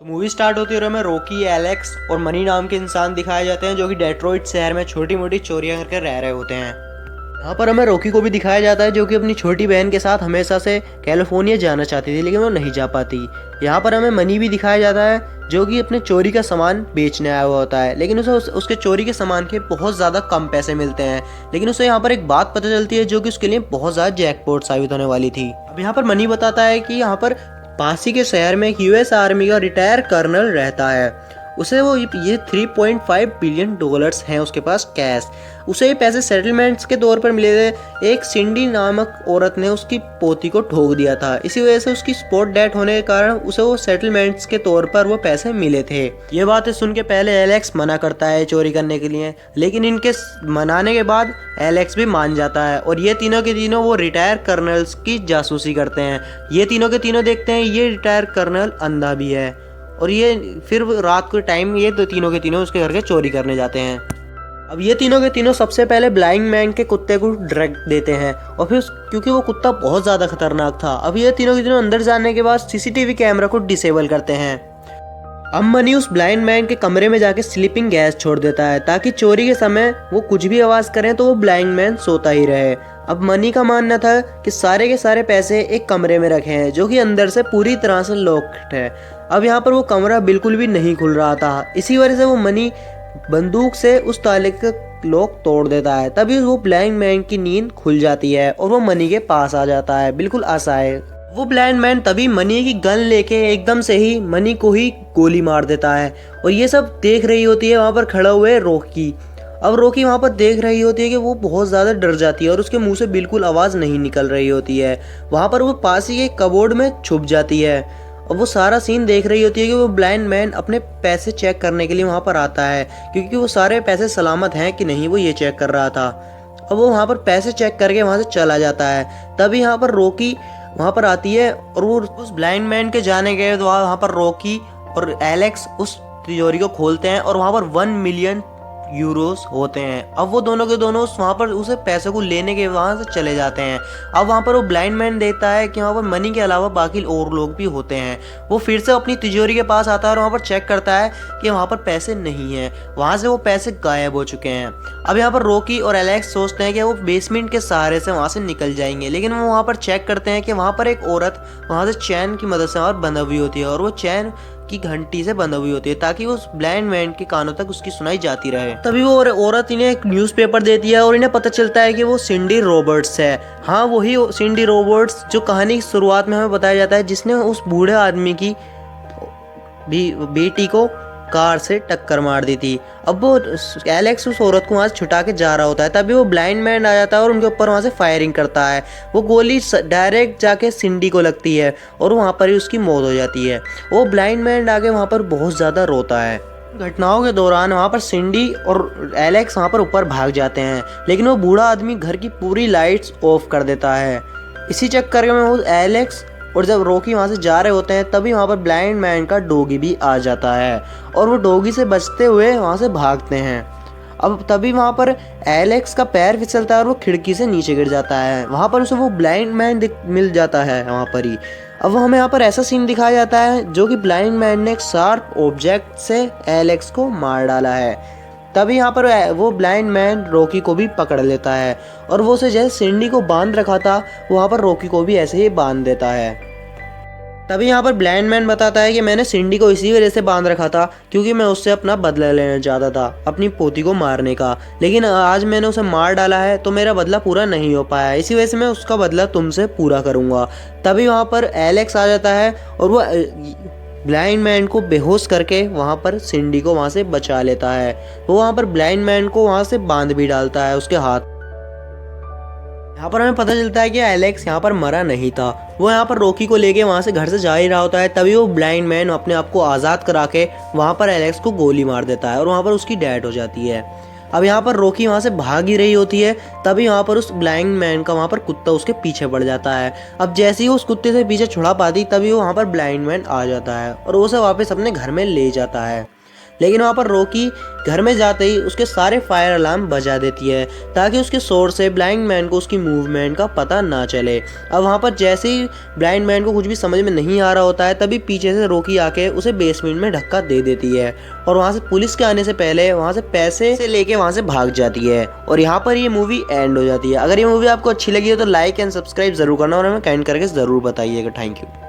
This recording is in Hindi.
तो मूवी स्टार्ट होती है और हमें रॉकी, एलेक्स और मनी नाम के इंसान दिखाए जाते हैं जो कि डेट्रॉइट शहर में छोटी मोटी चोरियां करके रह रहे होते हैं। यहाँ पर हमें रॉकी को भी दिखाया जाता है जो कि अपनी छोटी बहन के साथ हमेशा से कैलिफोर्निया जाना चाहती थी लेकिन वो नहीं जा पाती। यहाँ पर हमें मनी भी दिखाया जाता है जो कि अपने चोरी का सामान बेचने आया हुआ होता है, लेकिन उसे उसके चोरी के सामान के बहुत ज़्यादा कम पैसे मिलते हैं। लेकिन उसे यहाँ पर एक बात पता चलती है जो कि उसके लिए बहुत ज़्यादा जैकपॉट साबित होने वाली थी। अब यहाँ पर मनी बताता है कि यहाँ पर पास ही के शहर में एक यूएस आर्मी का रिटायर कर्नल रहता है। उसे वो ये 3.5 बिलियन डॉलर्स हैं उसके पास कैश। उसे ये पैसे सेटलमेंट्स के तौर पर मिले थे। एक सिंडी नामक औरत ने उसकी पोती को ठोक दिया था, इसी वजह से उसकी स्पॉट डेथ होने के कारण उसे वो सेटलमेंट्स के तौर पर वो पैसे मिले थे। ये बातें सुन के पहले एलेक्स मना करता है चोरी करने के लिए, लेकिन इनके मनाने के बाद एलेक्स भी मान जाता है और ये तीनों के तीनों वो रिटायर कर्नल्स की जासूसी करते हैं। ये तीनों के तीनों देखते हैं ये रिटायर कर्नल अंधा भी है और ये फिर रात के टाइम ये तीनों के तीनों उसके घर के चोरी करने जाते हैं। अब ये तीनों के तीनों सबसे पहले ब्लाइंड मैन के कुत्ते को ड्रग देते हैं और फिर क्योंकि वो कुत्ता बहुत ज़्यादा खतरनाक था, अब ये तीनों के तीनों अंदर जाने के बाद सीसीटीवी कैमरा को डिसेबल करते हैं। अब मनी उस ब्लाइंड मैन के कमरे में जाके स्लीपिंग गैस छोड़ देता है ताकि चोरी के समय वो कुछ भी आवाज़ करें तो वो ब्लाइंड मैन सोता ही रहे। अब मनी का मानना था कि सारे के सारे पैसे एक कमरे में रखे हैं जो कि अंदर से पूरी तरह से लॉक्ड है। अब यहाँ पर वो कमरा बिल्कुल भी नहीं खुल रहा था, इसी वजह से वो मनी बंदूक से उस ताले का लॉक तोड़ देता है। तभी वो ब्लाइंड मैन की नींद खुल जाती है और वो मनी के पास आ जाता है बिल्कुल असहाय। वो ब्लाइंड मैन तभी मनी की गन लेके एकदम से ही मनी को ही गोली मार देता है और ये सब देख रही होती है वहाँ पर खड़ा हुए रॉकी। अब रॉकी वहाँ पर देख रही होती है कि वो बहुत ज़्यादा डर जाती है और उसके मुंह से बिल्कुल आवाज़ नहीं निकल रही होती है। वहाँ पर वो पास ही एक कबोर्ड में छुप जाती है और वो सारा सीन देख रही होती है कि वो ब्लाइंड मैन अपने पैसे चेक करने के लिए वहाँ पर आता है क्योंकि वो सारे पैसे सलामत हैं कि नहीं वो ये चेक कर रहा था। अब वो वहाँ पर पैसे चेक करके वहाँ से चला जाता है। तभी यहाँ पर रॉकी वहाँ पर आती है और वो उस ब्लाइंड मैन के जाने के बाद वहाँ पर रॉकी और एलेक्स उस तिजोरी को खोलते हैं और वहाँ पर 1 मिलियन यूरोस होते हैं। अब वो दोनों के दोनों वहाँ पर उसे पैसे को लेने के वहाँ से चले जाते हैं। अब वहाँ पर वो ब्लाइंड मैन देखता है कि वहाँ पर मनी के अलावा बाकी और लोग भी होते हैं। वो फिर से अपनी तिजोरी के पास आता है और वहाँ पर चेक करता है कि वहाँ पर पैसे नहीं हैं, वहाँ से वो पैसे गायब हो चुके हैं। अब यहाँ पर रॉकी और एलेक्स सोचते हैं कि वो बेसमेंट के सहारे से वहाँ से निकल जाएंगे, लेकिन वो वहाँ पर चेक करते हैं कि वहाँ पर एक औरत वहाँ से चैन की मदद से वहाँ पर बंधी हुई होती है और वो चैन की घंटी से बंधी हुई होती है ताकि उस ब्लाइंड मैन के कानों तक उसकी सुनाई जाती रहे। तभी वो औरत इन्हें एक न्यूज़पेपर देती है और इन्हें पता चलता है कि वो सिंडी रॉबर्ट्स है। हाँ, वही सिंडी रॉबर्ट्स जो कहानी की शुरुआत में हमें बताया जाता है जिसने उस बूढ़े आदमी की बेटी को कार से टक्कर मार दी थी। अब वो एलेक्स उस औरत को वहाँ से छुटा के जा रहा होता है, तभी वो ब्लाइंड मैन आ जाता है और उनके ऊपर वहाँ से फायरिंग करता है। वो गोली डायरेक्ट जाके सिंडी को लगती है और वहाँ पर ही उसकी मौत हो जाती है। वो ब्लाइंड मैन आके वहाँ पर बहुत ज़्यादा रोता है। घटनाओं के दौरान वहाँ पर सिंडी और एलेक्स वहाँ पर ऊपर भाग जाते हैं, लेकिन वो बूढ़ा आदमी घर की पूरी लाइट्स ऑफ कर देता है। इसी चक्कर में वो एलेक्स और जब रॉकी वहाँ से जा रहे होते हैं तभी वहाँ पर ब्लाइंड मैन का डॉगी भी आ जाता है और वो डॉगी से बचते हुए वहाँ से भागते हैं। अब तभी वहाँ पर एलेक्स का पैर फिसलता है और वो खिड़की से नीचे गिर जाता है। वहाँ पर उसे वो ब्लाइंड मैन मिल जाता है वहाँ पर ही। अब हमें यहाँ पर ऐसा सीन दिखाया जाता है जो कि ब्लाइंड मैन ने एक शार्प ऑब्जेक्ट से एलेक्स को मार डाला है। तभी यहाँ पर वो ब्लाइंड मैन रॉकी को भी पकड़ लेता है और वो उसे जैसे सिंडी को बांध रखा था वहाँ पर रॉकी को भी ऐसे ही बांध देता है। तभी यहाँ पर ब्लाइंड मैन बताता है कि मैंने सिंडी को इसी वजह से बांध रखा था क्योंकि मैं उससे अपना बदला लेना चाहता था अपनी पोती को मारने का, लेकिन आज मैंने उसे मार डाला है तो मेरा बदला पूरा नहीं हो पाया, इसी वजह से मैं उसका बदला तुमसे पूरा करूँगा। तभी वहाँ पर एलेक्स आ जाता है और वो ब्लाइंड मैन को बेहोश करके वहाँ पर सिंडी को वहाँ से बचा लेता है। वो वहाँ पर ब्लाइंड मैन को वहाँ से बांध भी डालता है उसके हाथ। यहाँ पर हमें पता चलता है कि एलेक्स यहाँ पर मरा नहीं था, वो यहाँ पर रॉकी को लेके वहाँ से घर से जा ही रहा होता है। तभी वो ब्लाइंड मैन अपने आप को आज़ाद करा के वहाँ पर एलेक्स को गोली मार देता है और वहाँ पर उसकी डेथ हो जाती है। अब यहाँ पर रॉकी वहाँ से भाग ही रही होती है, तभी यहाँ पर उस ब्लाइंड मैन का वहाँ पर कुत्ता उसके पीछे पड़ जाता है। अब जैसे ही उस कुत्ते से पीछे छुड़ा पाती तभी वो वहाँ पर ब्लाइंड मैन आ जाता है और उसे वापस अपने घर में ले जाता है। लेकिन वहाँ पर रॉकी घर में जाते ही उसके सारे फायर अलार्म बजा देती है ताकि उसके शोर से ब्लाइंड मैन को उसकी मूवमेंट का पता ना चले। अब वहाँ पर जैसे ही ब्लाइंड मैन को कुछ भी समझ में नहीं आ रहा होता है तभी पीछे से रॉकी आके उसे बेसमेंट में धक्का दे देती है और वहाँ से पुलिस के आने से पहले वहाँ से पैसे से लेके वहाँ से भाग जाती है और यहाँ पर ये मूवी एंड हो जाती है। अगर ये मूवी आपको अच्छी लगी हो तो लाइक एंड सब्सक्राइब जरूर करना और हमें कमेंट करके जरूर बताइएगा। Thank you.